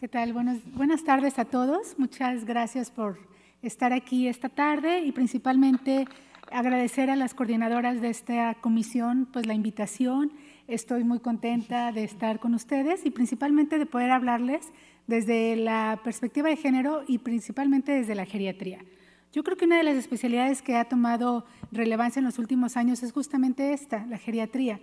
¿Qué tal? Buenas tardes a todos. Muchas gracias por estar aquí esta tarde y principalmente agradecer a las coordinadoras de esta comisión pues la invitación. Estoy muy contenta de estar con ustedes y principalmente de poder hablarles desde la perspectiva de género y principalmente desde la geriatría. Yo creo que una de las especialidades que ha tomado relevancia en los últimos años es justamente esta, la geriatría.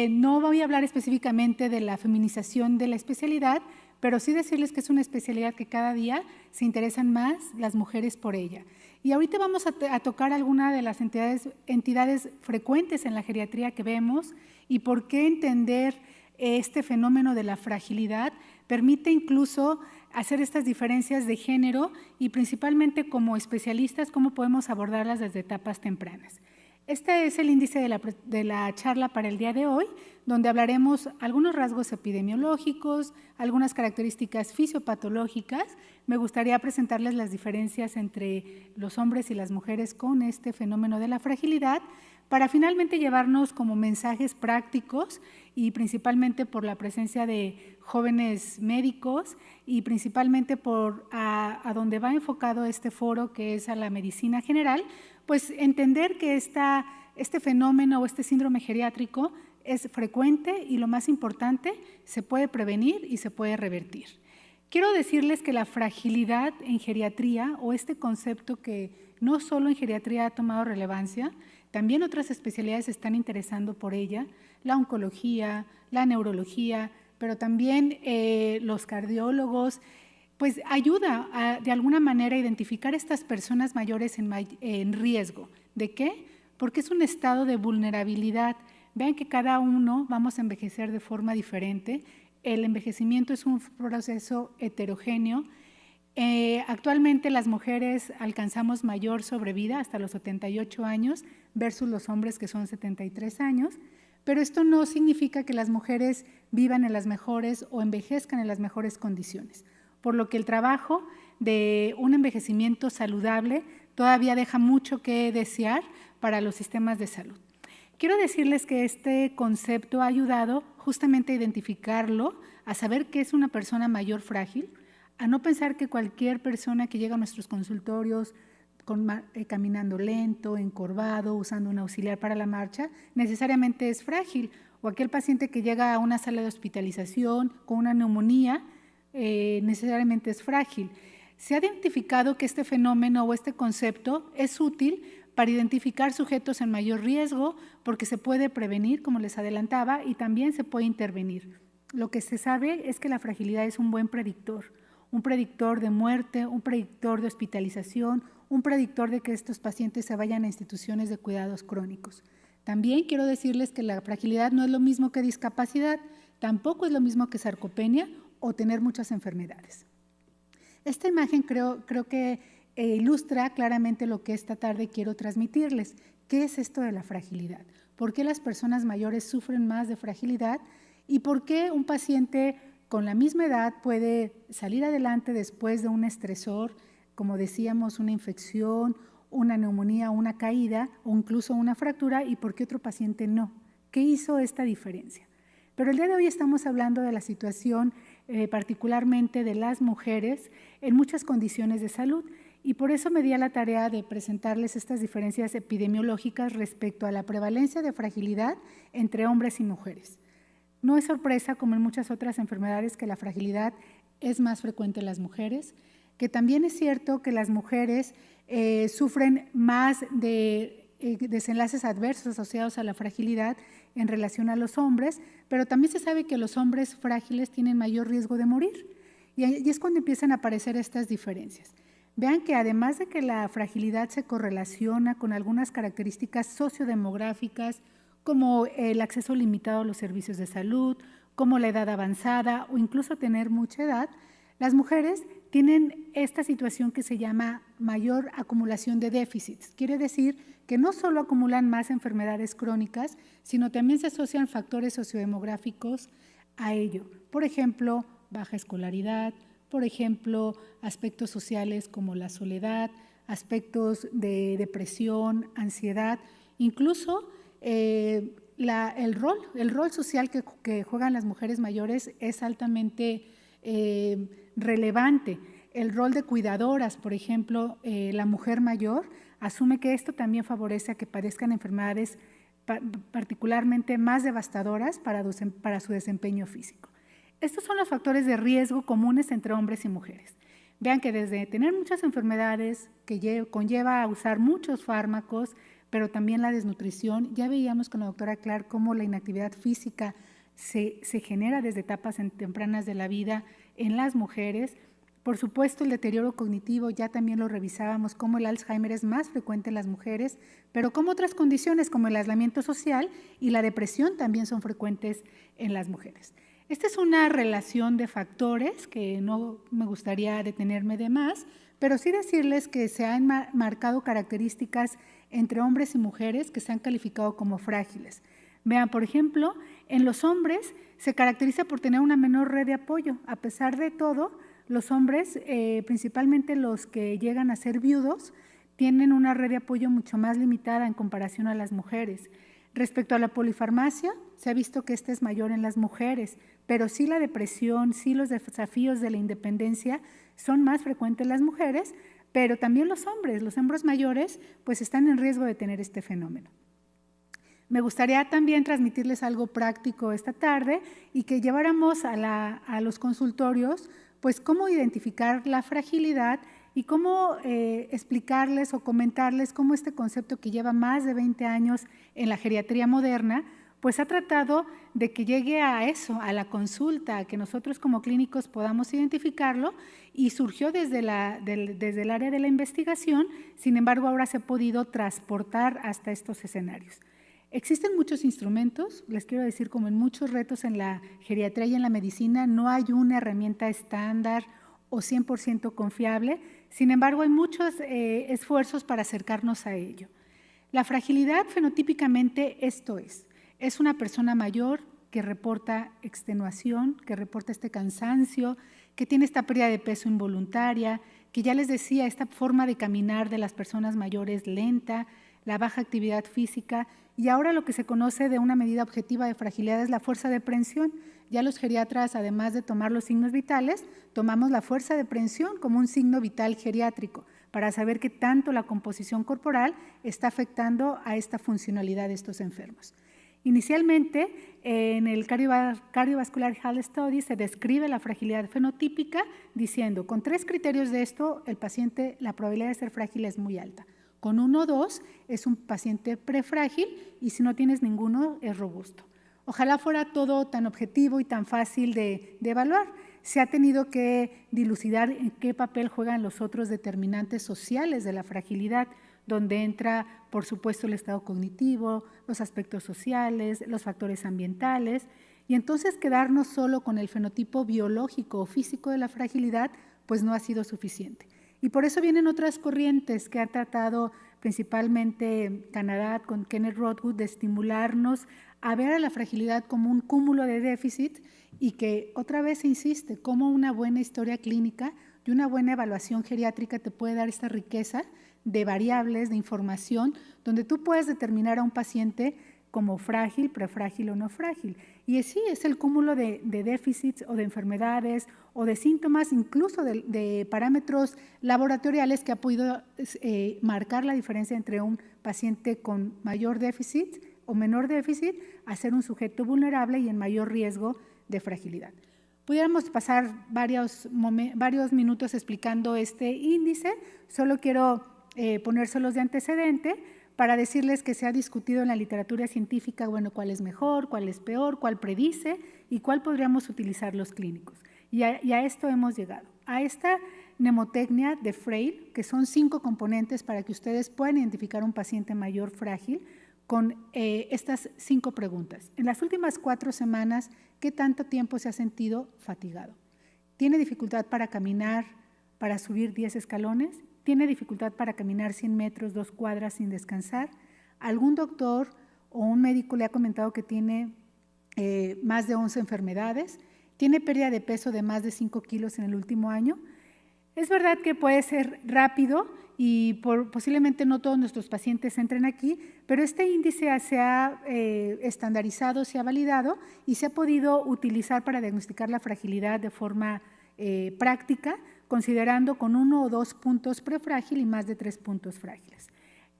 No voy a hablar específicamente de la feminización de la especialidad, pero sí decirles que es una especialidad que cada día se interesan más las mujeres por ella. Y ahorita vamos a tocar algunas de las entidades frecuentes en la geriatría que vemos y por qué entender este fenómeno de la fragilidad permite incluso hacer estas diferencias de género y principalmente como especialistas cómo podemos abordarlas desde etapas tempranas. Este es el índice de la charla para el día de hoy, donde hablaremos algunos rasgos epidemiológicos, algunas características fisiopatológicas. Me gustaría presentarles las diferencias entre los hombres y las mujeres con este fenómeno de la fragilidad, para finalmente llevarnos como mensajes prácticos y principalmente por la presencia de jóvenes médicos y principalmente por a donde va enfocado este foro, que es a la medicina general, pues entender que este fenómeno o este síndrome geriátrico es frecuente y lo más importante, se puede prevenir y se puede revertir. Quiero decirles que la fragilidad en geriatría o este concepto que no solo en geriatría ha tomado relevancia, también otras especialidades se están interesando por ella, la oncología, la neurología, pero también los cardiólogos, pues ayuda de alguna manera a identificar a estas personas mayores en riesgo. ¿De qué? Porque es un estado de vulnerabilidad. Vean que cada uno vamos a envejecer de forma diferente. El envejecimiento es un proceso heterogéneo. Actualmente las mujeres alcanzamos mayor sobrevida hasta los 78 años versus los hombres que son 73 años, pero esto no significa que las mujeres vivan en las mejores o envejezcan en las mejores condiciones, por lo que el trabajo de un envejecimiento saludable todavía deja mucho que desear para los sistemas de salud. Quiero decirles que este concepto ha ayudado justamente a identificarlo, a saber qué es una persona mayor frágil, a no pensar que cualquier persona que llega a nuestros consultorios caminando lento, encorvado, usando un auxiliar para la marcha, necesariamente es frágil, o aquel paciente que llega a una sala de hospitalización con una neumonía, necesariamente es frágil. Se ha identificado que este fenómeno o este concepto es útil para identificar sujetos en mayor riesgo porque se puede prevenir, como les adelantaba, y también se puede intervenir. Lo que se sabe es que la fragilidad es un buen predictor de muerte, un predictor de hospitalización, un predictor de que estos pacientes se vayan a instituciones de cuidados crónicos. También quiero decirles que la fragilidad no es lo mismo que discapacidad, tampoco es lo mismo que sarcopenia o tener muchas enfermedades. Esta imagen creo que ilustra claramente lo que esta tarde quiero transmitirles. ¿Qué es esto de la fragilidad? ¿Por qué las personas mayores sufren más de fragilidad? ¿Y por qué un paciente con la misma edad puede salir adelante después de un estresor, como decíamos, una infección, una neumonía, una caída o incluso una fractura, y por qué otro paciente no? ¿Qué hizo esta diferencia? Pero el día de hoy estamos hablando de la situación particularmente de las mujeres en muchas condiciones de salud, y por eso me di a la tarea de presentarles estas diferencias epidemiológicas respecto a la prevalencia de fragilidad entre hombres y mujeres. No es sorpresa, como en muchas otras enfermedades, que la fragilidad es más frecuente en las mujeres, que también es cierto que las mujeres sufren más de desenlaces adversos asociados a la fragilidad en relación a los hombres, pero también se sabe que los hombres frágiles tienen mayor riesgo de morir, y es cuando empiezan a aparecer estas diferencias. Vean que además de que la fragilidad se correlaciona con algunas características sociodemográficas, como el acceso limitado a los servicios de salud, como la edad avanzada o incluso tener mucha edad, las mujeres tienen esta situación que se llama mayor acumulación de déficits. Quiere decir que no solo acumulan más enfermedades crónicas, sino también se asocian factores sociodemográficos a ello. Por ejemplo, baja escolaridad, por ejemplo, aspectos sociales como la soledad, aspectos de depresión, ansiedad, incluso el rol social que juegan las mujeres mayores es altamente relevante. El rol de cuidadoras, por ejemplo, la mujer mayor, asume que esto también favorece a que padezcan enfermedades particularmente más devastadoras para su desempeño físico. Estos son los factores de riesgo comunes entre hombres y mujeres. Vean que desde tener muchas enfermedades que conlleva a usar muchos fármacos, pero también la desnutrición, ya veíamos con la doctora Clark cómo la inactividad física se genera desde etapas tempranas de la vida en las mujeres. Por supuesto, el deterioro cognitivo, ya también lo revisábamos, cómo el Alzheimer es más frecuente en las mujeres, pero como otras condiciones como el aislamiento social y la depresión también son frecuentes en las mujeres. Esta es una relación de factores que no me gustaría detenerme de más, pero sí decirles que se han marcado características entre hombres y mujeres que se han calificado como frágiles. Vean, por ejemplo, en los hombres se caracteriza por tener una menor red de apoyo. A pesar de todo, los hombres, principalmente los que llegan a ser viudos, tienen una red de apoyo mucho más limitada en comparación a las mujeres. Respecto a la polifarmacia, se ha visto que esta es mayor en las mujeres, pero sí la depresión, sí los desafíos de la independencia son más frecuentes en las mujeres, pero también los hombres mayores pues están en riesgo de tener este fenómeno. Me gustaría también transmitirles algo práctico esta tarde y que lleváramos a los consultorios pues cómo identificar la fragilidad y cómo explicarles o comentarles cómo este concepto que lleva más de 20 años en la geriatría moderna, pues ha tratado de que llegue a eso, a la consulta, a que nosotros como clínicos podamos identificarlo, y surgió desde el área de la investigación. Sin embargo, ahora se ha podido transportar hasta estos escenarios. Existen muchos instrumentos, les quiero decir, como en muchos retos en la geriatría y en la medicina, no hay una herramienta estándar o 100% confiable. Sin embargo, hay muchos esfuerzos para acercarnos a ello. La fragilidad fenotípicamente esto es una persona mayor que reporta extenuación, que reporta este cansancio, que tiene esta pérdida de peso involuntaria, que ya les decía, esta forma de caminar de las personas mayores lenta, la baja actividad física, y ahora lo que se conoce de una medida objetiva de fragilidad es la fuerza de prehensión. Ya los geriatras, además de tomar los signos vitales, tomamos la fuerza de prehensión como un signo vital geriátrico para saber qué tanto la composición corporal está afectando a esta funcionalidad de estos enfermos. Inicialmente, en el Cardiovascular Health Study se describe la fragilidad fenotípica diciendo, con 3 criterios de esto, el paciente, la probabilidad de ser frágil es muy alta. Con 1 o 2 es un paciente prefrágil y si no tienes ninguno es robusto. Ojalá fuera todo tan objetivo y tan fácil de evaluar. Se ha tenido que dilucidar en qué papel juegan los otros determinantes sociales de la fragilidad, donde entra, por supuesto, el estado cognitivo, los aspectos sociales, los factores ambientales, y entonces quedarnos solo con el fenotipo biológico o físico de la fragilidad, pues no ha sido suficiente. Y por eso vienen otras corrientes que ha tratado principalmente Canadá con Kenneth Rothwood de estimularnos a ver a la fragilidad como un cúmulo de déficit y que otra vez se insiste, como una buena historia clínica y una buena evaluación geriátrica te puede dar esta riqueza de variables, de información, donde tú puedes determinar a un paciente como frágil, prefrágil o no frágil. Y sí, es el cúmulo de déficits o de enfermedades o de síntomas, incluso de parámetros laboratoriales que ha podido marcar la diferencia entre un paciente con mayor déficit o menor déficit a ser un sujeto vulnerable y en mayor riesgo de fragilidad. Pudiéramos pasar varios minutos explicando este índice, solo quiero ponérselos de antecedente para decirles que se ha discutido en la literatura científica, bueno, cuál es mejor, cuál es peor, cuál predice y cuál podríamos utilizar los clínicos. Y a esto hemos llegado, a esta mnemotecnia de Frail, que son 5 componentes para que ustedes puedan identificar un paciente mayor frágil con estas 5 preguntas. En las últimas 4 semanas, ¿qué tanto tiempo se ha sentido fatigado? ¿Tiene dificultad para caminar, para subir 10 escalones? ¿Tiene dificultad para caminar 100 metros, 2 cuadras sin descansar? ¿Algún doctor o un médico le ha comentado que tiene más de 11 enfermedades? ¿Tiene pérdida de peso de más de 5 kilos en el último año? Es verdad que puede ser rápido y posiblemente no todos nuestros pacientes entren aquí, pero este índice se ha estandarizado, se ha validado y se ha podido utilizar para diagnosticar la fragilidad de forma práctica, considerando con 1 o 2 puntos prefrágil y más de 3 puntos frágiles.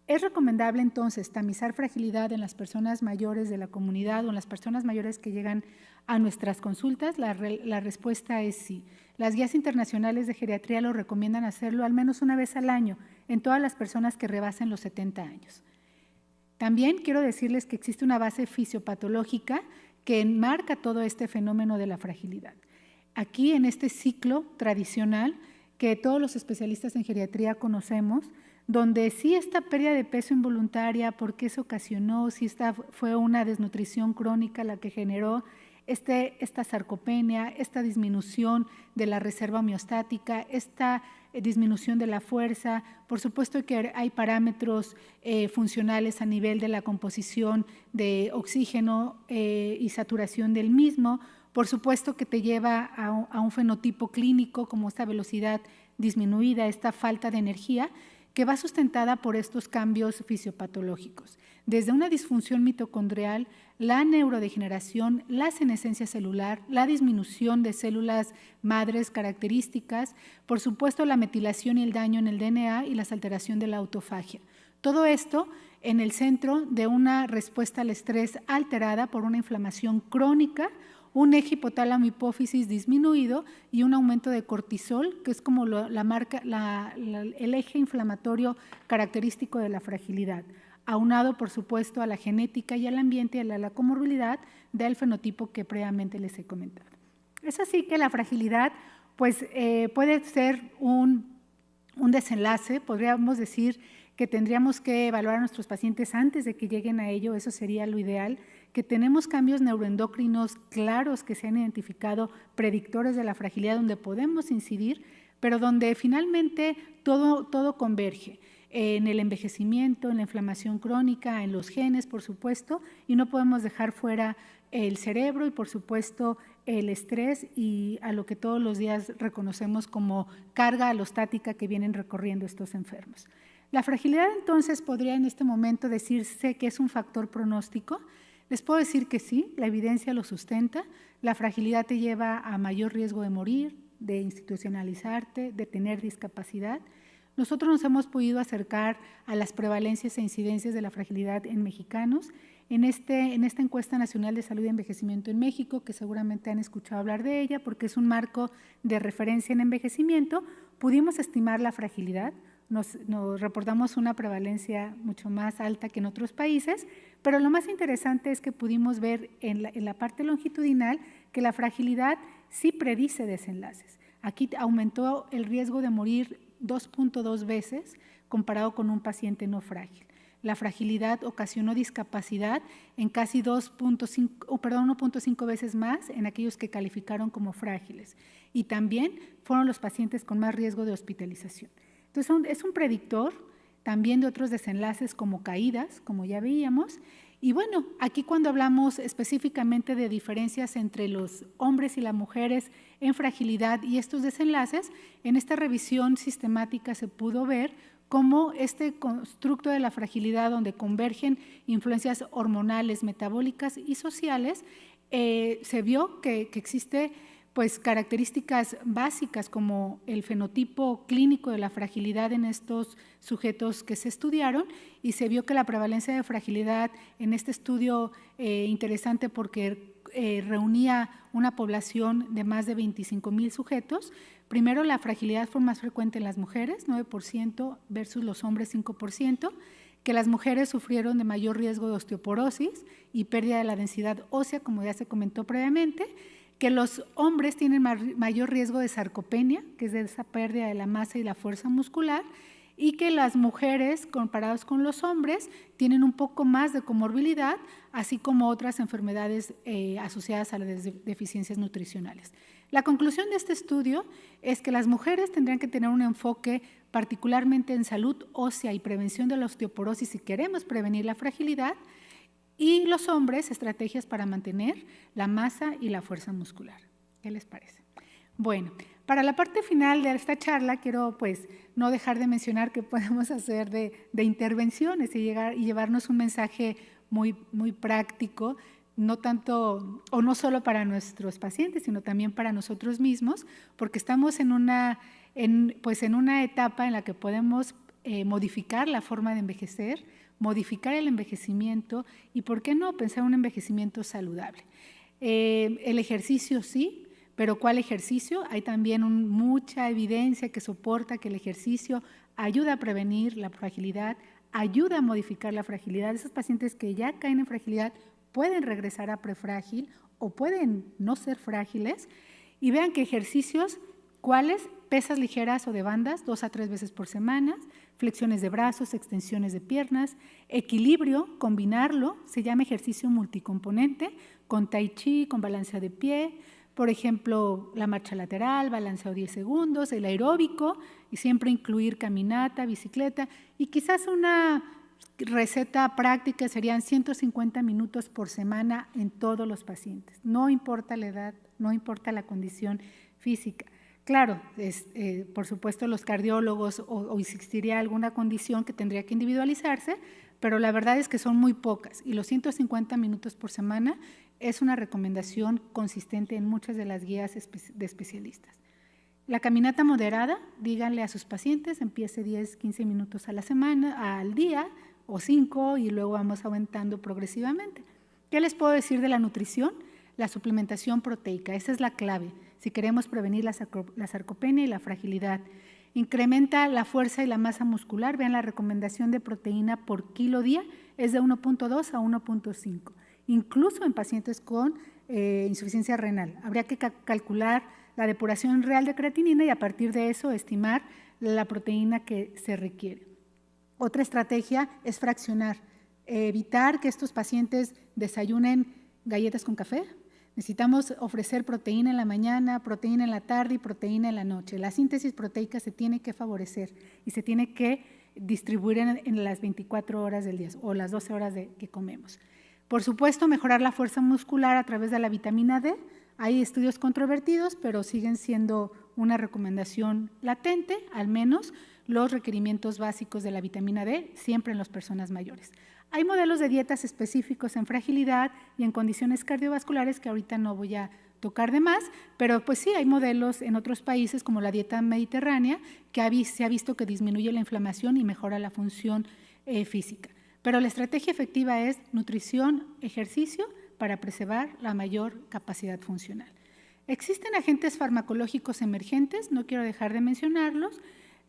¿Es recomendable entonces tamizar fragilidad en las personas mayores de la comunidad o en las personas mayores que llegan a nuestras consultas? La respuesta es sí. Las guías internacionales de geriatría lo recomiendan hacerlo al menos una vez al año en todas las personas que rebasen los 70 años. También quiero decirles que existe una base fisiopatológica que enmarca todo este fenómeno de la fragilidad. Aquí, en este ciclo tradicional que todos los especialistas en geriatría conocemos, donde sí esta pérdida de peso involuntaria, por qué se ocasionó, si esta fue una desnutrición crónica la que generó esta sarcopenia, esta disminución de la reserva homeostática, esta disminución de la fuerza. Por supuesto que hay parámetros funcionales a nivel de la composición de oxígeno y saturación del mismo. Por supuesto que te lleva a un fenotipo clínico como esta velocidad disminuida, esta falta de energía, que va sustentada por estos cambios fisiopatológicos, desde una disfunción mitocondrial, la neurodegeneración, la senescencia celular, la disminución de células madres características, por supuesto la metilación y el daño en el DNA y la alteración de la autofagia. Todo esto en el centro de una respuesta al estrés alterada por una inflamación crónica, un eje hipotálamo-hipófisis disminuido y un aumento de cortisol, que es como el eje inflamatorio característico de la fragilidad, aunado, por supuesto, a la genética y al ambiente y a la comorbilidad del fenotipo que previamente les he comentado. Es así que la fragilidad pues, puede ser un desenlace, podríamos decir que tendríamos que evaluar a nuestros pacientes antes de que lleguen a ello, eso sería lo ideal, que tenemos cambios neuroendocrinos claros que se han identificado predictores de la fragilidad donde podemos incidir, pero donde finalmente todo converge en el envejecimiento, en la inflamación crónica, en los genes, por supuesto, y no podemos dejar fuera el cerebro y, por supuesto, el estrés y a lo que todos los días reconocemos como carga alostática que vienen recorriendo estos enfermos. La fragilidad, entonces, podría en este momento decirse que es un factor pronóstico. Les puedo decir que sí, la evidencia lo sustenta. La fragilidad te lleva a mayor riesgo de morir, de institucionalizarte, de tener discapacidad. Nosotros nos hemos podido acercar a las prevalencias e incidencias de la fragilidad en mexicanos. En esta encuesta nacional de salud y envejecimiento en México, que seguramente han escuchado hablar de ella porque es un marco de referencia en envejecimiento, pudimos estimar la fragilidad. Nos reportamos una prevalencia mucho más alta que en otros países, pero lo más interesante es que pudimos ver en la parte longitudinal que la fragilidad sí predice desenlaces. Aquí aumentó el riesgo de morir 2.2 veces comparado con un paciente no frágil. La fragilidad ocasionó discapacidad en casi 1.5 veces más en aquellos que calificaron como frágiles y también fueron los pacientes con más riesgo de hospitalización. Entonces, es un predictor también de otros desenlaces como caídas, como ya veíamos. Y bueno, aquí cuando hablamos específicamente de diferencias entre los hombres y las mujeres en fragilidad y estos desenlaces, en esta revisión sistemática se pudo ver cómo este constructo de la fragilidad, donde convergen influencias hormonales, metabólicas y sociales, se vio que existe pues características básicas como el fenotipo clínico de la fragilidad en estos sujetos que se estudiaron y se vio que la prevalencia de fragilidad en este estudio interesante porque reunía una población de más de 25,000 sujetos. Primero, la fragilidad fue más frecuente en las mujeres, 9% versus los hombres 5%, que las mujeres sufrieron de mayor riesgo de osteoporosis y pérdida de la densidad ósea, como ya se comentó previamente, que los hombres tienen mayor riesgo de sarcopenia, que es de esa pérdida de la masa y la fuerza muscular, y que las mujeres, comparados con los hombres, tienen un poco más de comorbilidad, así como otras enfermedades asociadas a las deficiencias nutricionales. La conclusión de este estudio es que las mujeres tendrían que tener un enfoque particularmente en salud ósea y prevención de la osteoporosis si queremos prevenir la fragilidad, y los hombres, estrategias para mantener la masa y la fuerza muscular. ¿Qué les parece? Bueno, para la parte final de esta charla quiero pues no dejar de mencionar qué podemos hacer de intervenciones y llevarnos un mensaje muy práctico no tanto o no solo para nuestros pacientes, sino también para nosotros mismos, porque estamos en una etapa en la que podemos modificar la forma de envejecer, modificar el envejecimiento y, ¿por qué no?, pensar en un envejecimiento saludable. El ejercicio sí, pero ¿cuál ejercicio? Hay también mucha evidencia que soporta que el ejercicio ayuda a prevenir la fragilidad, ayuda a modificar la fragilidad. Esos pacientes que ya caen en fragilidad pueden regresar a prefrágil o pueden no ser frágiles. Y vean que ejercicios, ¿cuáles? Pesas ligeras o de bandas, 2 a 3 veces por semana, flexiones de brazos, extensiones de piernas, equilibrio, combinarlo, se llama ejercicio multicomponente, con tai chi, con balanceo de pie, por ejemplo, la marcha lateral, balanceo 10 segundos, el aeróbico, y siempre incluir caminata, bicicleta, y quizás una receta práctica serían 150 minutos por semana en todos los pacientes. No importa la edad, no importa la condición física. Claro, por supuesto los cardiólogos o existiría alguna condición que tendría que individualizarse, pero la verdad es que son muy pocas y los 150 minutos por semana es una recomendación consistente en muchas de las guías de especialistas. La caminata moderada, díganle a sus pacientes, empiece 10, 15 minutos a la semana, al día, o 5, y luego vamos aumentando progresivamente. ¿Qué les puedo decir de la nutrición? La suplementación proteica, esa es la clave, si queremos prevenir la sarcopenia y la fragilidad. Incrementa la fuerza y la masa muscular, vean la recomendación de proteína por kilo día, es de 1.2 a 1.5. Incluso en pacientes con insuficiencia renal. Habría que calcular la depuración real de creatinina y a partir de eso estimar la proteína que se requiere. Otra estrategia es fraccionar, evitar que estos pacientes desayunen galletas con café. Necesitamos ofrecer proteína en la mañana, proteína en la tarde y proteína en la noche. La síntesis proteica se tiene que favorecer y se tiene que distribuir en las 24 horas del día o las 12 horas que comemos. Por supuesto, mejorar la fuerza muscular a través de la vitamina D. Hay estudios controvertidos, pero siguen siendo una recomendación latente, al menos los requerimientos básicos de la vitamina D, siempre en las personas mayores. Hay modelos de dietas específicos en fragilidad y en condiciones cardiovasculares que ahorita no voy a tocar de más, pero pues sí, hay modelos en otros países como la dieta mediterránea que se ha visto que disminuye la inflamación y mejora la función física. Pero la estrategia efectiva es nutrición, ejercicio para preservar la mayor capacidad funcional. Existen agentes farmacológicos emergentes, no quiero dejar de mencionarlos.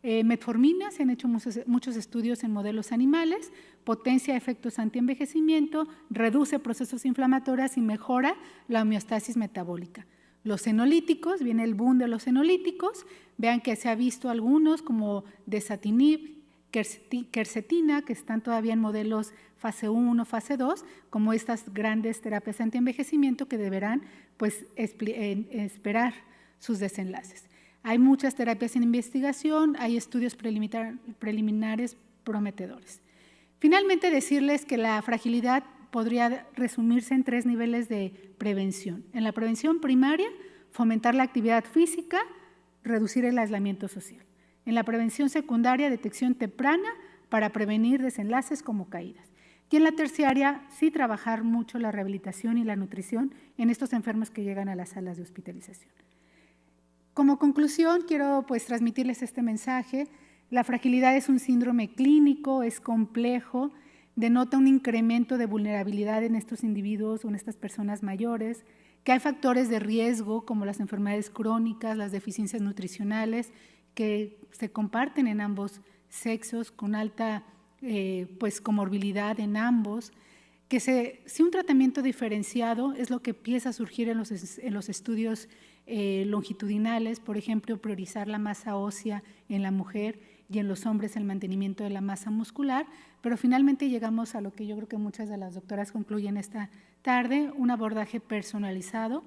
Metformina, se han hecho muchos estudios en modelos animales, potencia efectos antienvejecimiento, reduce procesos inflamatorios y mejora la homeostasis metabólica. Los senolytíticos, viene el boom de los senolytíticos, vean que se ha visto algunos como desatinib, quercetina, que están todavía en modelos fase 1, fase 2, como estas grandes terapias antienvejecimiento que deberán pues, esperar sus desenlaces. Hay muchas terapias en investigación, hay estudios preliminares prometedores. Finalmente, decirles que la fragilidad podría resumirse en 3 niveles de prevención. En la prevención primaria, fomentar la actividad física, reducir el aislamiento social. En la prevención secundaria, detección temprana para prevenir desenlaces como caídas. Y en la terciaria, sí trabajar mucho la rehabilitación y la nutrición en estos enfermos que llegan a las salas de hospitalización. Como conclusión, quiero pues transmitirles este mensaje. La fragilidad es un síndrome clínico, es complejo, denota un incremento de vulnerabilidad en estos individuos o en estas personas mayores, que hay factores de riesgo como las enfermedades crónicas, las deficiencias nutricionales, que se comparten en ambos sexos con alta comorbilidad en ambos, que si un tratamiento diferenciado es lo que empieza a surgir en los estudios longitudinales, por ejemplo, priorizar la masa ósea en la mujer y en los hombres el mantenimiento de la masa muscular, pero finalmente llegamos a lo que yo creo que muchas de las doctoras concluyen esta tarde, un abordaje personalizado,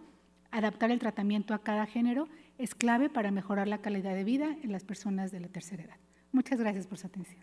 adaptar el tratamiento a cada género es clave para mejorar la calidad de vida en las personas de la tercera edad. Muchas gracias por su atención.